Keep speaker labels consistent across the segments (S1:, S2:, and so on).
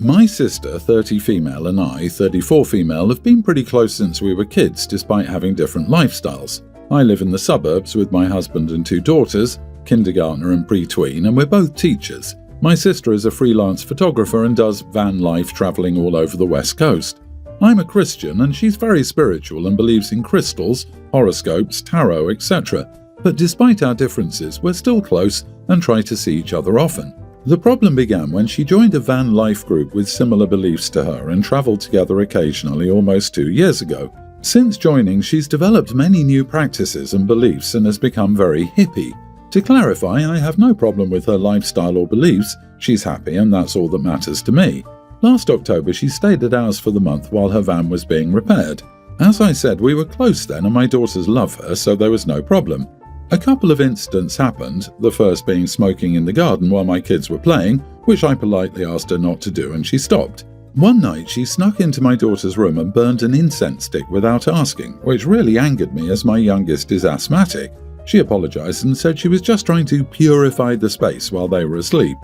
S1: My sister, 30 female, and I, 34 female, have been pretty close since we were kids despite having different lifestyles. I live in the suburbs with my husband and 2 daughters, kindergartner and pre-tween, and we're both teachers. My sister is a freelance photographer and does van life travelling all over the West Coast. I'm a Christian and she's very spiritual and believes in crystals, horoscopes, tarot, etc. But despite our differences, we're still close and try to see each other often. The problem began when she joined a van life group with similar beliefs to her and travelled together occasionally almost 2 years ago. Since joining, she's developed many new practices and beliefs and has become very hippie. To clarify, I have no problem with her lifestyle or beliefs. She's happy and that's all that matters to me. Last October, she stayed at ours for the month while her van was being repaired. As I said, we were close then and my daughters love her, so there was no problem. A couple of incidents happened, the first being smoking in the garden while my kids were playing, which I politely asked her not to do and she stopped. One night she snuck into my daughter's room and burned an incense stick without asking, which really angered me as my youngest is asthmatic. She apologised and said she was just trying to purify the space while they were asleep.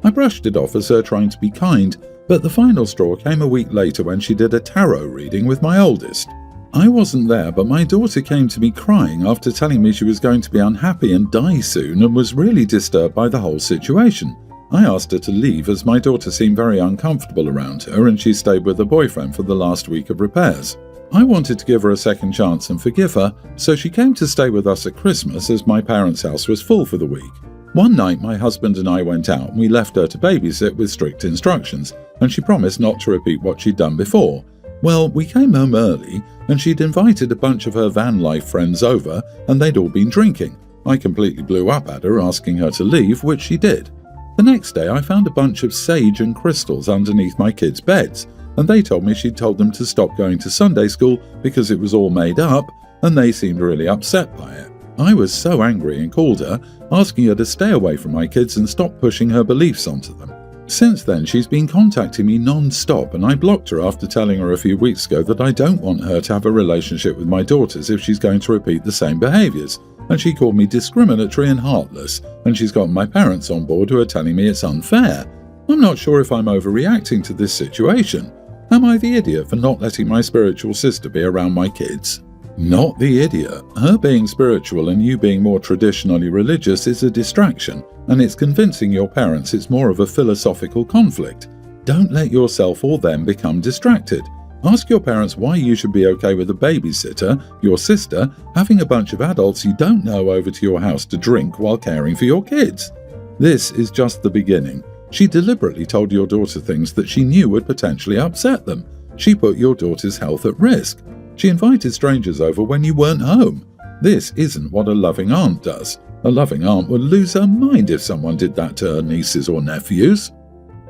S1: I brushed it off as her trying to be kind, but the final straw came a week later when she did a tarot reading with my oldest. I wasn't there, but my daughter came to me crying after telling me she was going to be unhappy and die soon and was really disturbed by the whole situation. I asked her to leave as my daughter seemed very uncomfortable around her and she stayed with her boyfriend for the last week of repairs. I wanted to give her a second chance and forgive her, so she came to stay with us at Christmas as my parents' house was full for the week. One night my husband and I went out and we left her to babysit with strict instructions, and she promised not to repeat what she'd done before. Well, we came home early and she'd invited a bunch of her van life friends over and they'd all been drinking. I completely blew up at her asking her to leave, which she did. The next day I found a bunch of sage and crystals underneath my kids' beds, and they told me she'd told them to stop going to Sunday school because it was all made up, and they seemed really upset by it. I was so angry and called her, asking her to stay away from my kids and stop pushing her beliefs onto them. Since then, she's been contacting me non-stop, and I blocked her after telling her a few weeks ago that I don't want her to have a relationship with my daughters if she's going to repeat the same behaviours, and she called me discriminatory and heartless, and she's got my parents on board who are telling me it's unfair. I'm not sure if I'm overreacting to this situation. Am I the idiot for not letting my spiritual sister be around my kids? Not the idiot. Her being spiritual and you being more traditionally religious is a distraction, and it's convincing your parents it's more of a philosophical conflict. Don't let yourself or them become distracted. Ask your parents why you should be okay with a babysitter, your sister, having a bunch of adults you don't know over to your house to drink while caring for your kids. This is just the beginning. She deliberately told your daughter things that she knew would potentially upset them. She put your daughter's health at risk. She invited strangers over when you weren't home. This isn't what a loving aunt does. A loving aunt would lose her mind if someone did that to her nieces or nephews.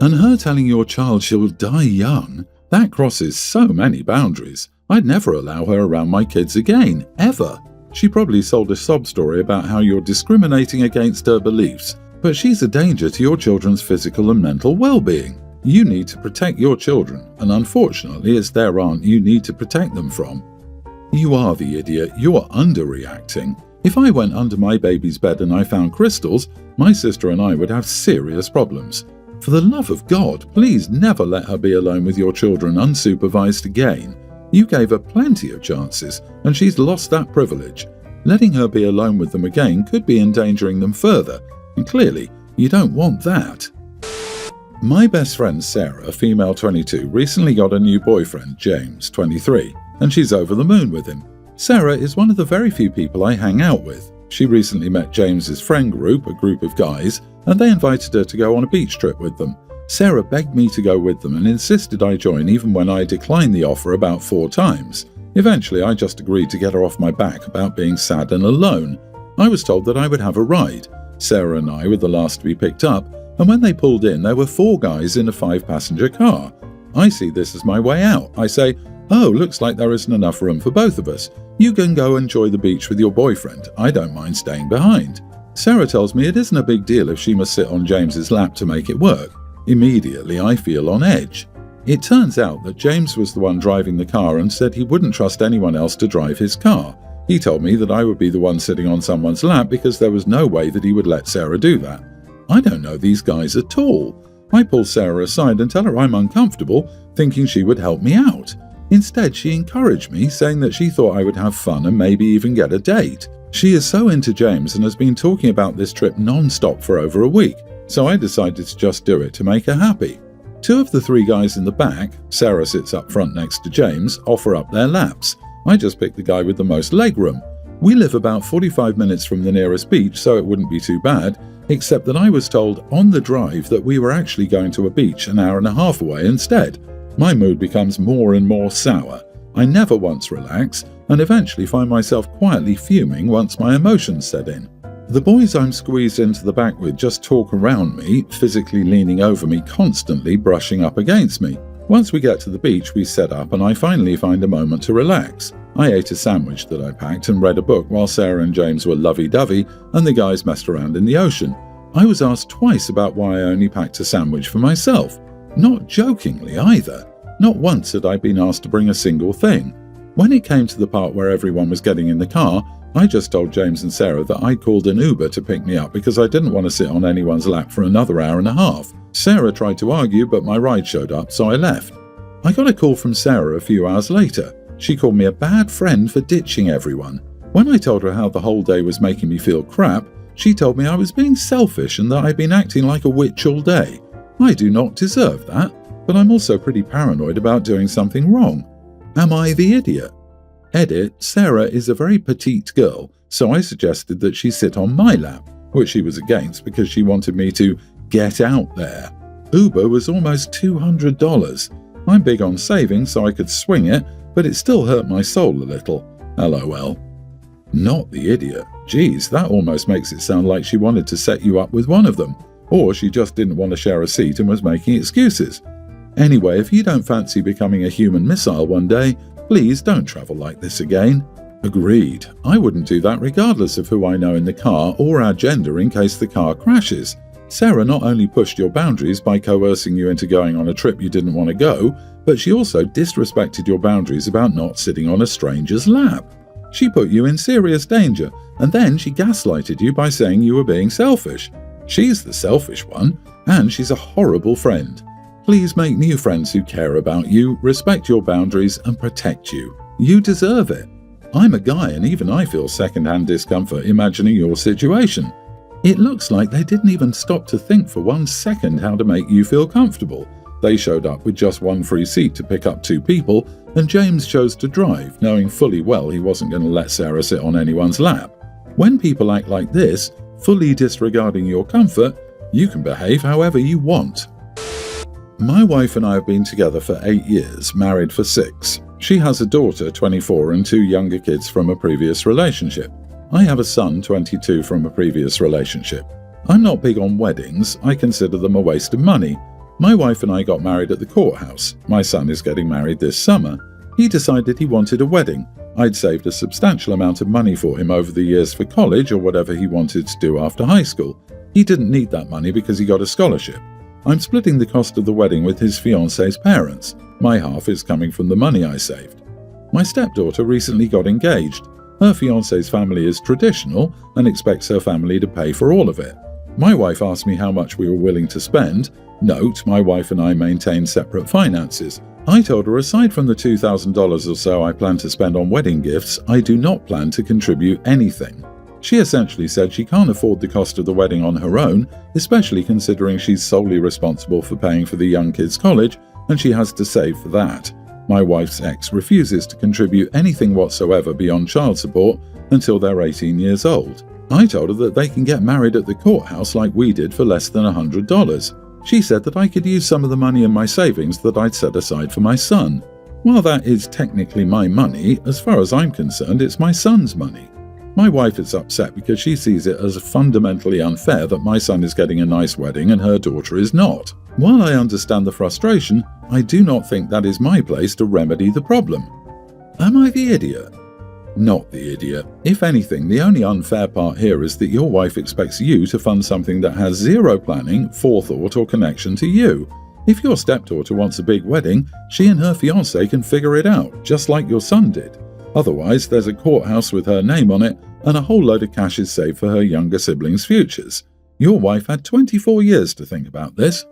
S1: And her telling your child she'll die young, that crosses so many boundaries. I'd never allow her around my kids again, ever. She probably sold a sob story about how you're discriminating against her beliefs, but she's a danger to your children's physical and mental well-being. You need to protect your children, and unfortunately it's their aunt you need to protect them from. You are the idiot, you're underreacting. If I went under my baby's bed and I found crystals, my sister and I would have serious problems. For the love of God, please never let her be alone with your children unsupervised again. You gave her plenty of chances, and she's lost that privilege. Letting her be alone with them again could be endangering them further, and clearly, you don't want that. My best friend Sarah, female 22, recently got a new boyfriend, James, 23, and she's over the moon with him. Sarah is one of the very few people I hang out with. She recently met James's friend group, a group of guys, and they invited her to go on a beach trip with them. Sarah begged me to go with them and insisted I join even when I declined the offer about 4 times. Eventually, I just agreed to get her off my back about being sad and alone. I was told that I would have a ride. Sarah and I were the last to be picked up, and when they pulled in, there were 4 guys in a 5-passenger car. I see this as my way out. I say, "Oh, looks like there isn't enough room for both of us. You can go enjoy the beach with your boyfriend. I don't mind staying behind." Sarah tells me it isn't a big deal if she must sit on James's lap to make it work. Immediately, I feel on edge. It turns out that James was the one driving the car and said he wouldn't trust anyone else to drive his car. He told me that I would be the one sitting on someone's lap because there was no way that he would let Sarah do that. I don't know these guys at all. I pull Sarah aside and tell her I'm uncomfortable, thinking she would help me out. Instead, she encouraged me, saying that she thought I would have fun and maybe even get a date. She is so into James and has been talking about this trip non-stop for over a week, so I decided to just do it to make her happy. 2 of the 3 guys in the back, Sarah sits up front next to James, offer up their laps. I just picked the guy with the most legroom. We live about 45 minutes from the nearest beach, so it wouldn't be too bad, except that I was told on the drive that we were actually going to a beach an hour and a half away instead. My mood becomes more and more sour. I never once relax, and eventually find myself quietly fuming once my emotions set in. The boys I'm squeezed into the back with just talk around me, physically leaning over me constantly, brushing up against me. Once we get to the beach, we set up and I finally find a moment to relax. I ate a sandwich that I packed and read a book while Sarah and James were lovey-dovey and the guys messed around in the ocean. I was asked twice about why I only packed a sandwich for myself. Not jokingly either. Not once had I been asked to bring a single thing. When it came to the part where everyone was getting in the car, I just told James and Sarah that I'd called an Uber to pick me up because I didn't want to sit on anyone's lap for another hour and a half. Sarah tried to argue, but my ride showed up, so I left. I got a call from Sarah a few hours later. She called me a bad friend for ditching everyone. When I told her how the whole day was making me feel crap, she told me I was being selfish and that I'd been acting like a witch all day. I do not deserve that, but I'm also pretty paranoid about doing something wrong. Am I the idiot? Edit, Sarah is a very petite girl, so I suggested that she sit on my lap, which she was against because she wanted me to get out there. Uber was almost $200. I'm big on saving, so I could swing it, but it still hurt my soul a little. LOL. Not the idiot. Geez, that almost makes it sound like she wanted to set you up with one of them, or she just didn't want to share a seat and was making excuses. Anyway, if you don't fancy becoming a human missile one day, please don't travel like this again. Agreed. I wouldn't do that regardless of who I know in the car or our gender in case the car crashes. Sarah not only pushed your boundaries by coercing you into going on a trip you didn't want to go, but she also disrespected your boundaries about not sitting on a stranger's lap. She put you in serious danger, and then she gaslighted you by saying you were being selfish. She's the selfish one, and she's a horrible friend. Please make new friends who care about you, respect your boundaries, and protect you. You deserve it. I'm a guy, and even I feel secondhand discomfort imagining your situation. It looks like they didn't even stop to think for 1 second how to make you feel comfortable. They showed up with just 1 free seat to pick up 2 people, and James chose to drive, knowing fully well he wasn't going to let Sarah sit on anyone's lap. When people act like this, fully disregarding your comfort, you can behave however you want. My wife and I have been together for 8 years, married for 6. She has a daughter, 24, and 2 younger kids from a previous relationship. I have a son, 22, from a previous relationship. I'm not big on weddings. I consider them a waste of money. My wife and I got married at the courthouse. My son is getting married this summer. He decided he wanted a wedding. I'd saved a substantial amount of money for him over the years for college or whatever he wanted to do after high school. He didn't need that money because he got a scholarship. I'm splitting the cost of the wedding with his fiancé's parents. My half is coming from the money I saved. My stepdaughter recently got engaged. Her fiancé's family is traditional and expects her family to pay for all of it. My wife asked me how much we were willing to spend. Note, my wife and I maintain separate finances. I told her aside from the $2,000 or so I plan to spend on wedding gifts, I do not plan to contribute anything. She essentially said she can't afford the cost of the wedding on her own, especially considering she's solely responsible for paying for the young kids' college, and she has to save for that. My wife's ex refuses to contribute anything whatsoever beyond child support until they're 18 years old. I told her that they can get married at the courthouse like we did for less than $100. She said that I could use some of the money in my savings that I'd set aside for my son. While that is technically my money, as far as I'm concerned, it's my son's money. My wife is upset because she sees it as fundamentally unfair that my son is getting a nice wedding and her daughter is not. While I understand the frustration, I do not think that is my place to remedy the problem. Am I the idiot? Not the idiot. If anything, the only unfair part here is that your wife expects you to fund something that has zero planning, forethought, or connection to you. If your stepdaughter wants a big wedding, she and her fiancé can figure it out, just like your son did. Otherwise, there's a courthouse with her name on it, and a whole load of cash is saved for her younger siblings' futures. Your wife had 24 years to think about this.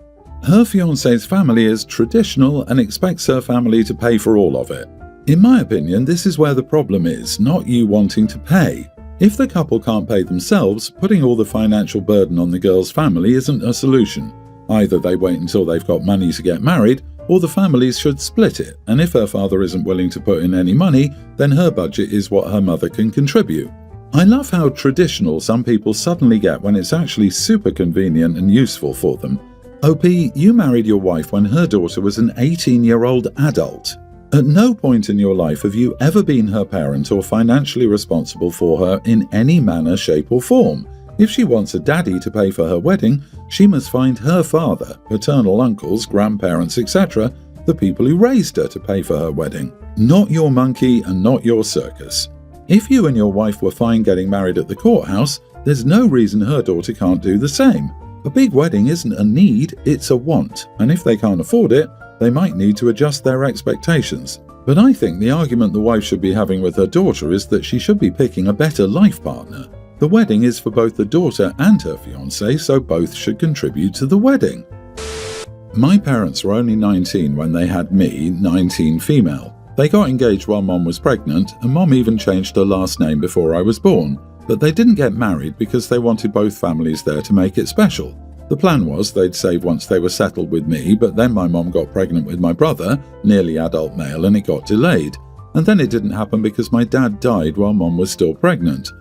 S1: Her fiancé's family is traditional and expects her family to pay for all of it. In my opinion, this is where the problem is, not you wanting to pay. If the couple can't pay themselves, putting all the financial burden on the girl's family isn't a solution. Either they wait until they've got money to get married, or the families should split it, and if her father isn't willing to put in any money, then her budget is what her mother can contribute. I love how traditional some people suddenly get when it's actually super convenient and useful for them. OP, you married your wife when her daughter was an 18-year-old adult. At no point in your life have you ever been her parent or financially responsible for her in any manner, shape or form. If she wants a daddy to pay for her wedding, she must find her father, paternal uncles, grandparents, etc., the people who raised her to pay for her wedding. Not your monkey and not your circus. If you and your wife were fine getting married at the courthouse, there's no reason her daughter can't do the same. A big wedding isn't a need, it's a want, and if they can't afford it, they might need to adjust their expectations. But I think the argument the wife should be having with her daughter is that she should be picking a better life partner. The wedding is for both the daughter and her fiancé, so both should contribute to the wedding. My parents were only 19 when they had me, 19 female. They got engaged while Mom was pregnant, and Mom even changed her last name before I was born. But they didn't get married because they wanted both families there to make it special. The plan was they'd save once they were settled with me, but then my mom got pregnant with my brother, nearly adult male, and it got delayed. And then it didn't happen because my dad died while Mom was still pregnant.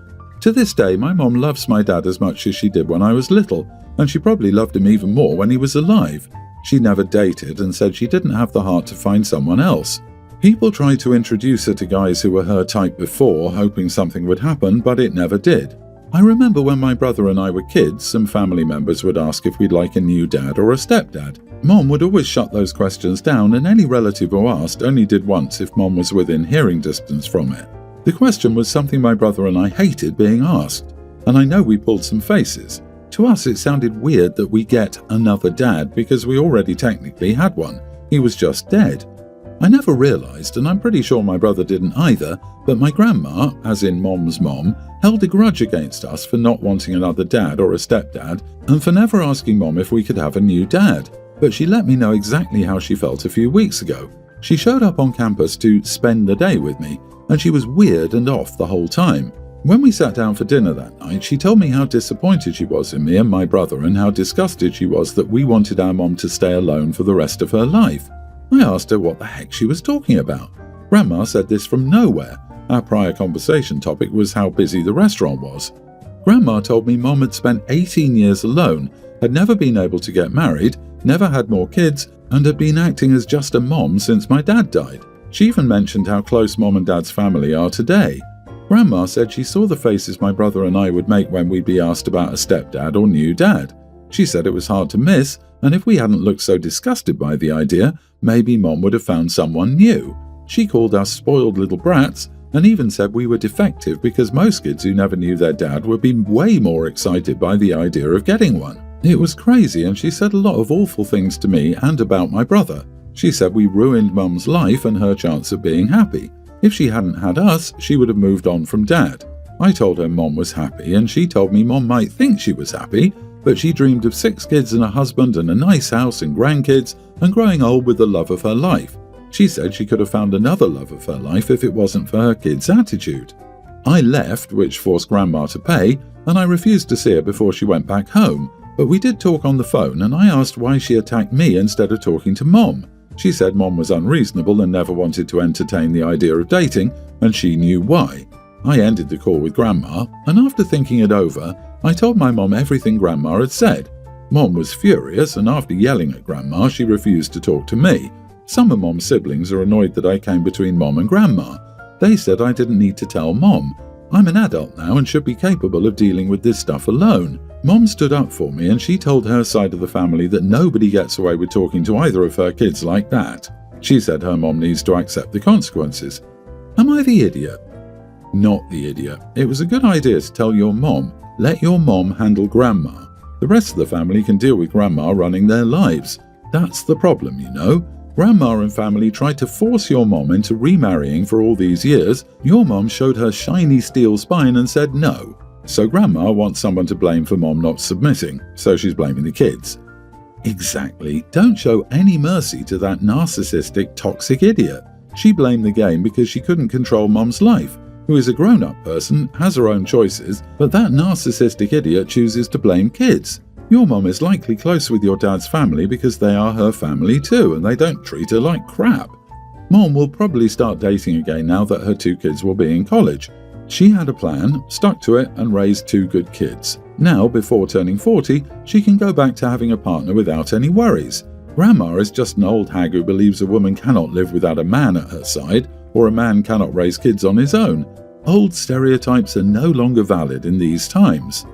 S1: To this day, my mom loves my dad as much as she did when I was little, and she probably loved him even more when he was alive. She never dated and said she didn't have the heart to find someone else. People tried to introduce her to guys who were her type before, hoping something would happen, but it never did. I remember when my brother and I were kids, some family members would ask if we'd like a new dad or a stepdad. Mom would always shut those questions down, and any relative who asked only did once if Mom was within hearing distance from it. The question was something my brother and I hated being asked, and I know we pulled some faces. To us it sounded weird that we get another dad because we already technically had one. He was just dead. I never realised, and I'm pretty sure my brother didn't either, but my grandma, as in Mom's mom, held a grudge against us for not wanting another dad or a stepdad, and for never asking Mom if we could have a new dad. But she let me know exactly how she felt a few weeks ago. She showed up on campus to spend the day with me, and she was weird and off the whole time. When we sat down for dinner that night, she told me how disappointed she was in me and my brother and how disgusted she was that we wanted our mom to stay alone for the rest of her life. I asked her what the heck she was talking about. Grandma said this from nowhere. Our prior conversation topic was how busy the restaurant was. Grandma told me Mom had spent 18 years alone, had never been able to get married, never had more kids, and had been acting as just a mom since my dad died. She even mentioned how close Mom and Dad's family are today. Grandma said she saw the faces my brother and I would make when we'd be asked about a stepdad or new dad. She said it was hard to miss, and if we hadn't looked so disgusted by the idea, maybe Mom would have found someone new. She called us spoiled little brats, and even said we were defective because most kids who never knew their dad would be way more excited by the idea of getting one. It was crazy, and she said a lot of awful things to me and about my brother. She said we ruined Mum's life and her chance of being happy. If she hadn't had us, she would have moved on from Dad. I told her Mom was happy, and she told me Mom might think she was happy, but she dreamed of 6 kids and a husband and a nice house and grandkids and growing old with the love of her life. She said she could have found another love of her life if it wasn't for her kids' attitude. I left, which forced Grandma to pay, and I refused to see her before she went back home, but we did talk on the phone, and I asked why she attacked me instead of talking to Mom. She said Mom was unreasonable and never wanted to entertain the idea of dating, and she knew why. I ended the call with Grandma, and after thinking it over, I told my Mom everything Grandma had said. Mom was furious, and after yelling at Grandma, she refused to talk to me. Some of Mom's siblings are annoyed that I came between Mom and Grandma. They said I didn't need to tell Mom. I'm an adult now and should be capable of dealing with this stuff alone. Mom stood up for me, and she told her side of the family that nobody gets away with talking to either of her kids like that. She said her mom needs to accept the consequences. Am I the idiot? Not the idiot. It was a good idea to tell your mom, let your mom handle Grandma. The rest of the family can deal with Grandma running their lives. That's the problem, you know. Grandma and family tried to force your mom into remarrying for all these years. Your mom showed her shiny steel spine and said no. So Grandma wants someone to blame for Mom not submitting, so she's blaming the kids. Exactly. Don't show any mercy to that narcissistic, toxic idiot. She blamed the game because she couldn't control Mom's life, who is a grown-up person, has her own choices, but that narcissistic idiot chooses to blame kids. Your mom is likely close with your dad's family because they are her family too, and they don't treat her like crap. Mom will probably start dating again now that her 2 kids will be in college. She had a plan, stuck to it, and raised 2 good kids. Now, before turning 40, she can go back to having a partner without any worries. Grandma is just an old hag who believes a woman cannot live without a man at her side, or a man cannot raise kids on his own. Old stereotypes are no longer valid in these times.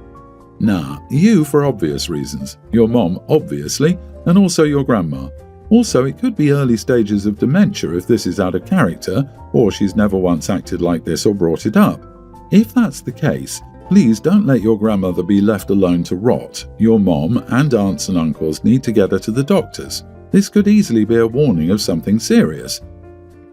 S1: Nah, you for obvious reasons. Your mom, obviously, and also your grandma. Also, it could be early stages of dementia if this is out of character, or she's never once acted like this or brought it up. If that's the case, please don't let your grandmother be left alone to rot. Your mom and aunts and uncles need to get her to the doctors. This could easily be a warning of something serious.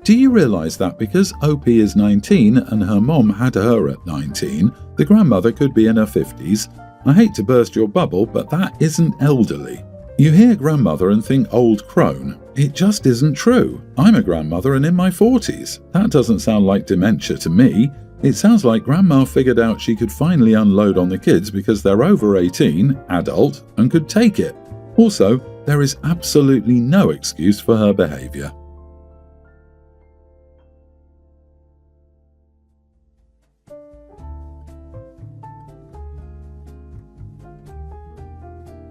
S1: Do you realize that because OP is 19 and her mom had her at 19, the grandmother could be in her 50s? I hate to burst your bubble, but that isn't elderly. You hear grandmother and think old crone. It just isn't true. I'm a grandmother and in my 40s. That doesn't sound like dementia to me. It sounds like Grandma figured out she could finally unload on the kids because they're over 18, adult, and could take it. Also, there is absolutely no excuse for her behavior.